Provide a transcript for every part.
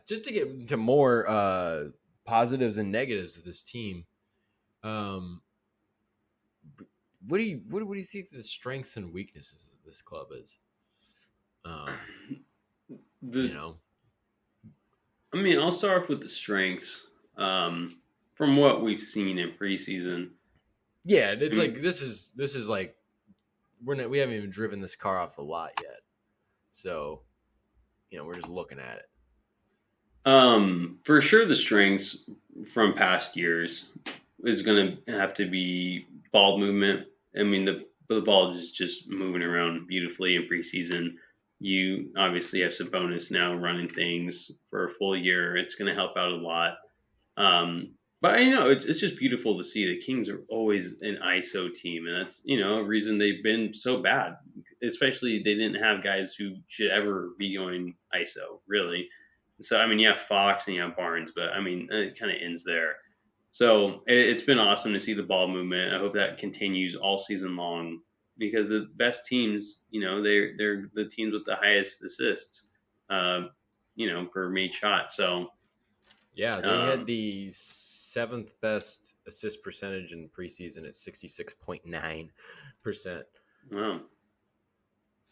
just to get to more positives and negatives of this team. What do you think the strengths and weaknesses of this club is? You know, I mean, I'll start off with the strengths. From what we've seen in preseason. yeah, I it's mean, like this is like we haven't even driven this car off the lot yet, so we're just looking at it. For sure, the strengths from past years is going to have to be ball movement. I mean, the ball is just moving around beautifully in preseason. You obviously have some bonus now running things for a full year. It's going to help out a lot. But it's just beautiful to see. The Kings are always an ISO team, and that's a reason they've been so bad. Especially they didn't have guys who should ever be going ISO, really. So I mean, you have Fox and you have Barnes, but I mean, it kind of ends there. So it's been awesome to see the ball movement. I hope that continues all season long because the best teams, they're the teams with the highest assists, per made shot. So. Yeah, they had Um, the 7th best assist percentage in preseason at 66.9%. Wow.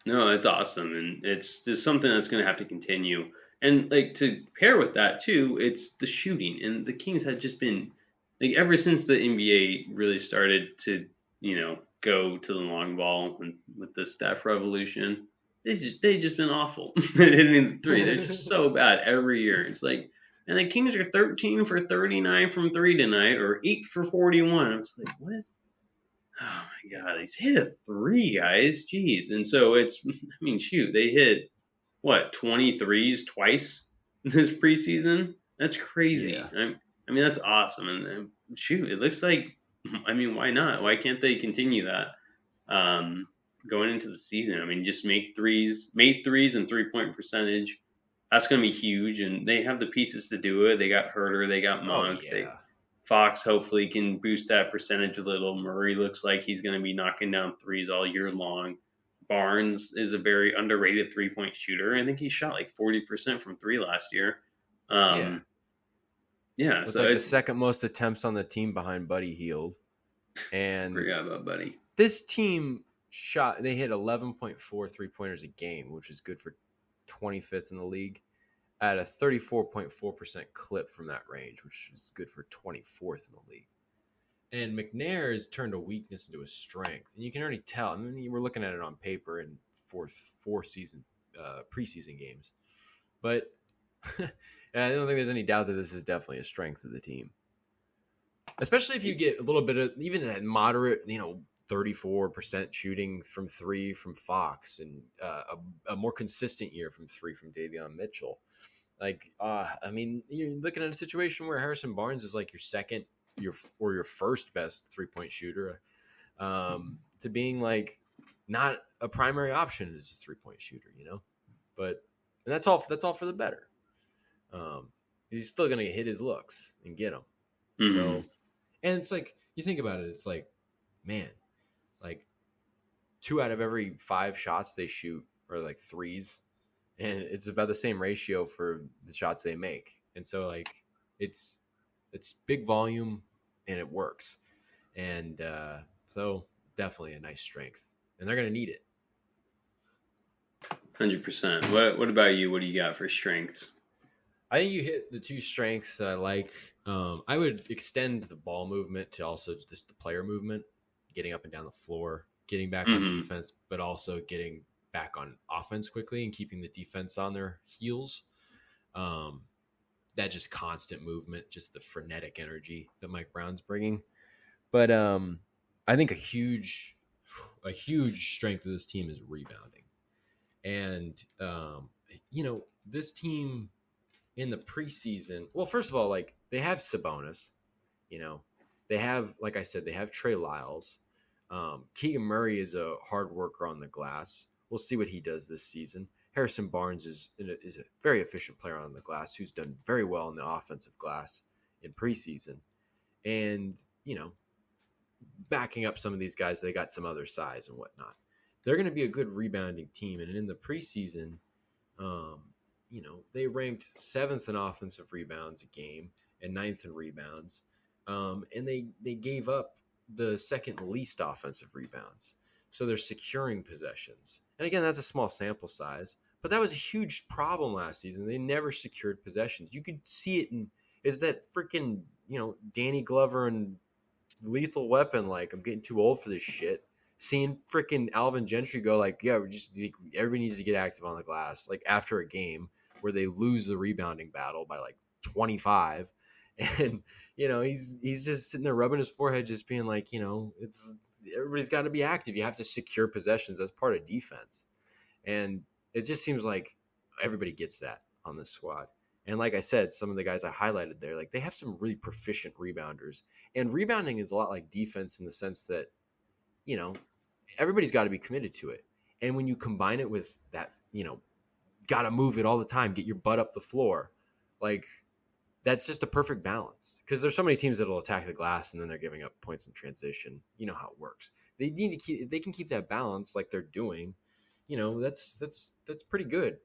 No, that's awesome. And it's just something that's going to have to continue. And like to pair with that too, it's the shooting. And the Kings have just been like ever since the NBA really started to, go to the long ball and with the Steph revolution, they just been awful. Hitting the three. They're just so bad every year. It's like and the Kings are 13 for 39 from three tonight or 8 for 41. I was like, what is Oh my God, he's hit a three, guys. Jeez. And so I mean, shoot, they hit what, 23s twice this preseason? That's crazy. Yeah. I mean, that's awesome. And shoot, it looks like, I mean, why not? Why can't they continue that um, going into the season? I mean, just made threes and 3-point percentage. That's going to be huge. And they have the pieces to do it. They got Herter, they got Oh Monk, yeah. Fox hopefully can boost that percentage a little. Murray looks like he's going to be knocking down threes all year long. Barnes is a very underrated 3-point shooter. I think he shot like 40% from three last year. Yeah. Yeah, With so like the it's second most attempts on the team behind Buddy Hield. And forgot about Buddy. this team they hit 11.4 3-pointers a game, which is good for 25th in the league, at a 34.4% clip from that range, which is good for 24th in the league. And McNair has turned a weakness into a strength. And you can already tell. I mean, we're looking at it on paper in four preseason games. But I don't think there's any doubt that this is definitely a strength of the team. Especially if you get a little bit of, even that moderate, 34% shooting from three from Fox and a more consistent year from three from Davion Mitchell. Like, I mean, you're looking at a situation where Harrison Barnes is like your first best 3-point shooter, to being like not a primary option as a 3-point shooter, but and that's all for the better. He's still going to hit his looks and get them. Mm-hmm. So, and it's like, you think about it, it's like, man, like 2 out of every 5 shots they shoot are like threes, and it's about the same ratio for the shots they make. And so like it's big volume and it works. And so definitely a nice strength, and they're going to need it. 100%. What about you? What do you got for strengths? I think you hit the 2 strengths that I like. I would extend the ball movement to also just the player movement, getting up and down the floor, getting back on defense, but also getting back on offense quickly and keeping the defense on their heels. That just constant movement, just the frenetic energy that Mike Brown's bringing. But I think a huge strength of this team is rebounding. And, this team in the preseason, well, first of all, like they have Sabonis, they have, like I said, they have Trey Lyles. Keegan Murray is a hard worker on the glass. We'll see what he does this season. Harrison Barnes is a very efficient player on the glass who's done very well in the offensive glass in preseason. And, backing up some of these guys, they got some other size and whatnot. They're going to be a good rebounding team. And in the preseason, they ranked 7th in offensive rebounds a game and 9th in rebounds. And they gave up the second least offensive rebounds. So they're securing possessions. And again, that's a small sample size, but that was a huge problem last season. They never secured possessions. You could see it is that freaking, Danny Glover and Lethal Weapon, like, I'm getting too old for this shit. Seeing freaking Alvin Gentry go like, yeah, everybody needs to get active on the glass, like after a game where they lose the rebounding battle by like 25, and he's just sitting there rubbing his forehead, just being like, it's everybody's got to be active. You have to secure possessions. That's part of defense, and it just seems like everybody gets that on this squad. And like I said, some of the guys I highlighted there, like they have some really proficient rebounders. And rebounding is a lot like defense in the sense that, everybody's got to be committed to it. And when you combine it with that, got to move it all the time, get your butt up the floor, like that's just a perfect balance. Because there's so many teams that'll attack the glass and then they're giving up points in transition. You know how it works. They need to keep, if they can keep that balance like they're doing, that's pretty good.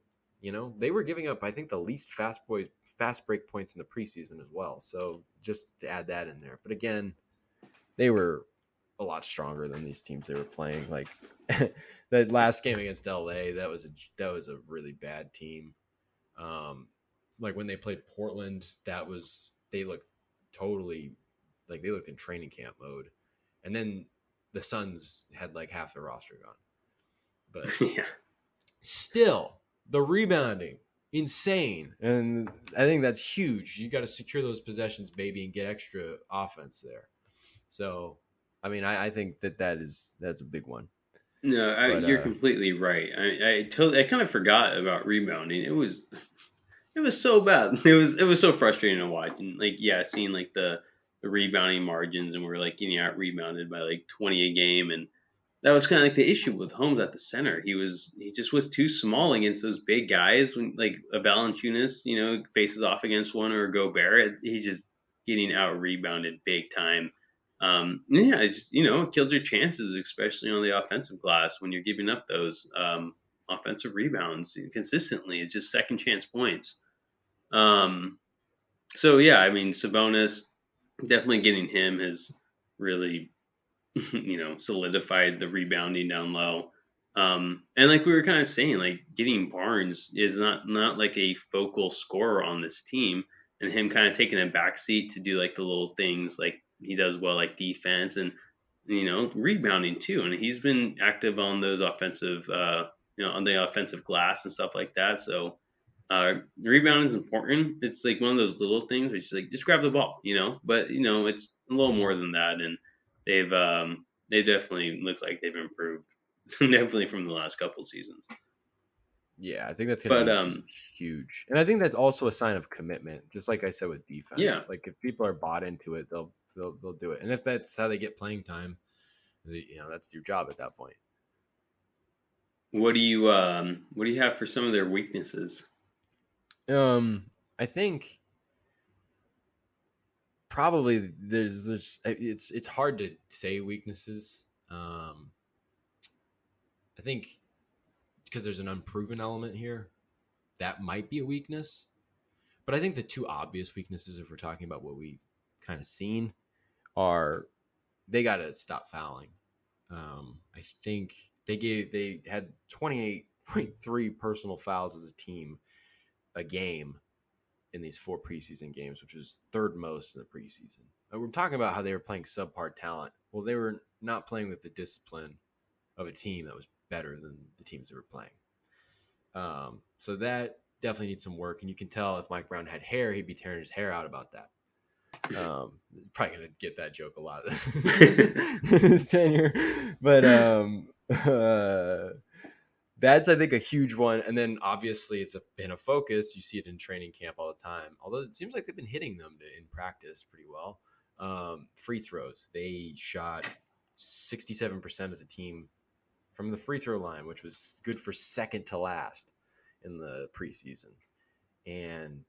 They were giving up, I think, the least fast break points in the preseason as well. So just to add that in there. But again, they were a lot stronger than these teams they were playing. Like that last game against LA, that was a really bad team. Like when they played Portland, they looked totally like they looked in training camp mode. And then the Suns had like half their roster gone. But yeah. Still, the rebounding, insane. And I think that's huge. You got to secure those possessions, baby, and get extra offense there. So, I mean, I think that's a big one. No, you're completely right. I kind of forgot about rebounding. It was so bad. It was so frustrating to watch. And like, yeah, seeing like the rebounding margins, and we're like getting out rebounded by like 20 a game, and that was kind of like the issue with Holmes at the center. He just was too small against those big guys. When like a Valanciunas, faces off against one, or a Gobert, he's just getting out rebounded big time. Yeah, it kills your chances, especially on the offensive glass when you're giving up those offensive rebounds consistently. It's just second chance points. So yeah, I mean, Sabonis, definitely getting him has really solidified the rebounding down low. And like we were kind of saying, like getting Barnes is not like a focal scorer on this team, and him kind of taking a backseat to do like the little things like he does well, like defense and rebounding too. And he's been active on those offensive, on the offensive glass and stuff like that. So rebounding is important. It's like one of those little things which is like just grab the ball, but it's a little more than that. And they definitely look like they've improved, definitely from the last couple of seasons. Yeah, I think that's going to be just huge, and I think that's also a sign of commitment. Just like I said with defense, yeah, like if people are bought into it, they'll do it, and if that's how they get playing time, that's your job at that point. What do you have for some of their weaknesses? I think probably there's it's hard to say weaknesses. I think because there's an unproven element here that might be a weakness, but I think the two obvious weaknesses, if we're talking about what we've kind of seen, are they got to stop fouling. I think they had 28.3 personal fouls as a team a game in these 4 preseason games, which was third most in the preseason. And we're talking about how they were playing subpar talent. Well, they were not playing with the discipline of a team that was better than the teams that were playing. So that definitely needs some work. And you can tell if Mike Brown had hair, he'd be tearing his hair out about that. Probably going to get that joke a lot in his tenure. But that's, I think, a huge one. And then obviously it's been a focus. You see it in training camp all the time, although it seems like they've been hitting them in practice pretty well. Free throws. They shot 67% as a team from the free throw line, which was good for second to last in the preseason. And,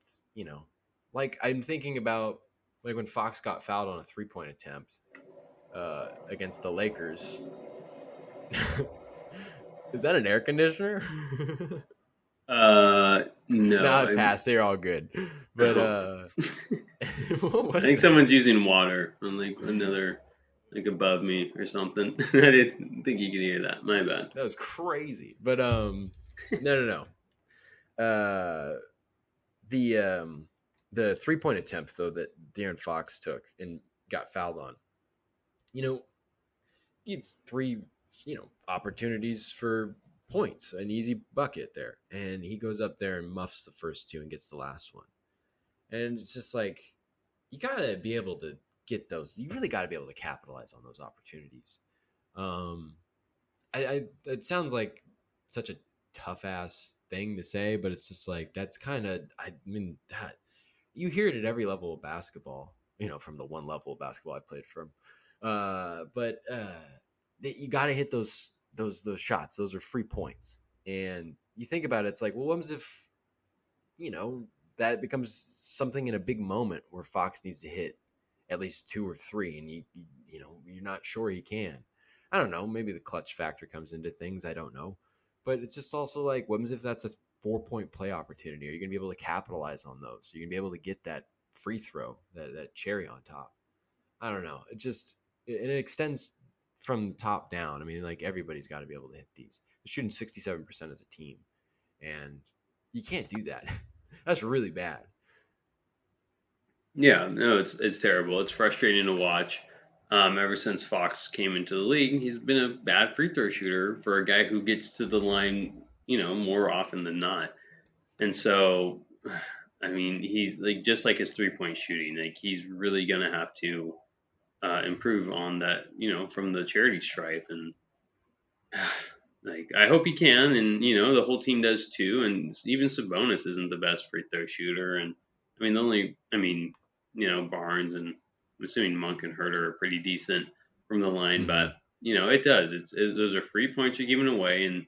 like I'm thinking about like when Fox got fouled on a 3-point attempt against the Lakers. Is that an air conditioner? No, I passed. They're all good. But what I was think that? someone's using water on like another like above me or something. I didn't think you could hear that. My bad. That was crazy. But no. Uh, the 3-point attempt though that De'Aaron Fox took and got fouled on. You know, it's three, opportunities for points, an easy bucket there, and he goes up there and muffs the first two and gets the last one. And it's just like you gotta be able to get those. You really gotta be able to capitalize on those opportunities. Um, it sounds like such a tough ass thing to say, but it's just like that's kind of. I mean, that you hear it at every level of basketball. From the one level of basketball I played from, but you got to hit those shots. Those are free points, and you think about it, it's like, well, what was if that becomes something in a big moment where Fox needs to hit at least two or three, and you're not sure he can. I don't know. Maybe the clutch factor comes into things. I don't know, but it's just also like, what if that's a 4-point play opportunity? Are you going to be able to capitalize on those? Are you going to be able to get that free throw, that cherry on top? I don't know. It extends from the top down. I mean, like everybody's got to be able to hit these. They're shooting 67% as a team, and you can't do that. That's really bad. Yeah, no, it's terrible. It's frustrating to watch. Ever since Fox came into the league, he's been a bad free throw shooter for a guy who gets to the line, more often than not. And so, I mean, he's like just like his 3-point shooting, like he's really gonna have to improve on that, from the charity stripe. And like I hope he can, and the whole team does too. And even Sabonis isn't the best free throw shooter, and I mean the only, Barnes and I'm assuming Monk and Herter are pretty decent from the line, Mm-hmm. but it does. Those are free points you're giving away, and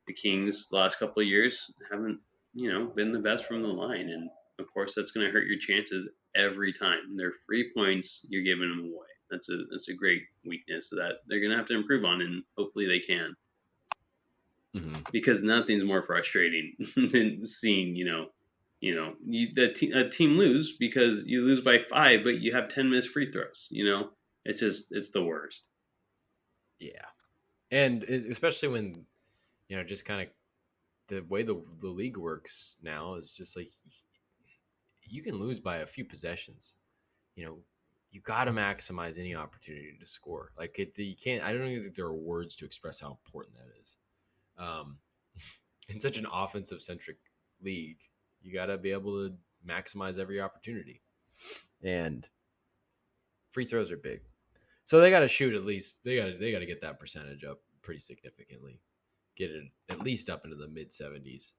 the Kings the last couple of years haven't been the best from the line, and of course that's going to hurt your chances every time. They're free points, you're giving them away. That's a great weakness that they're going to have to improve on, and hopefully they can, Mm-hmm. because nothing's more frustrating than seeing a team lose because you lose by 5, but you have 10 missed free throws. It's the worst. Yeah, and especially when just kind of the way the league works now is just like you can lose by a few possessions. You know, you got to maximize any opportunity to score. Like you can't. I don't even think there are words to express how important that is. Um, in such an offensive centric league, you got to be able to maximize every opportunity, and free throws are big. So they got to shoot at least. They got to get that percentage up pretty significantly. Get it at least up into the mid 70s.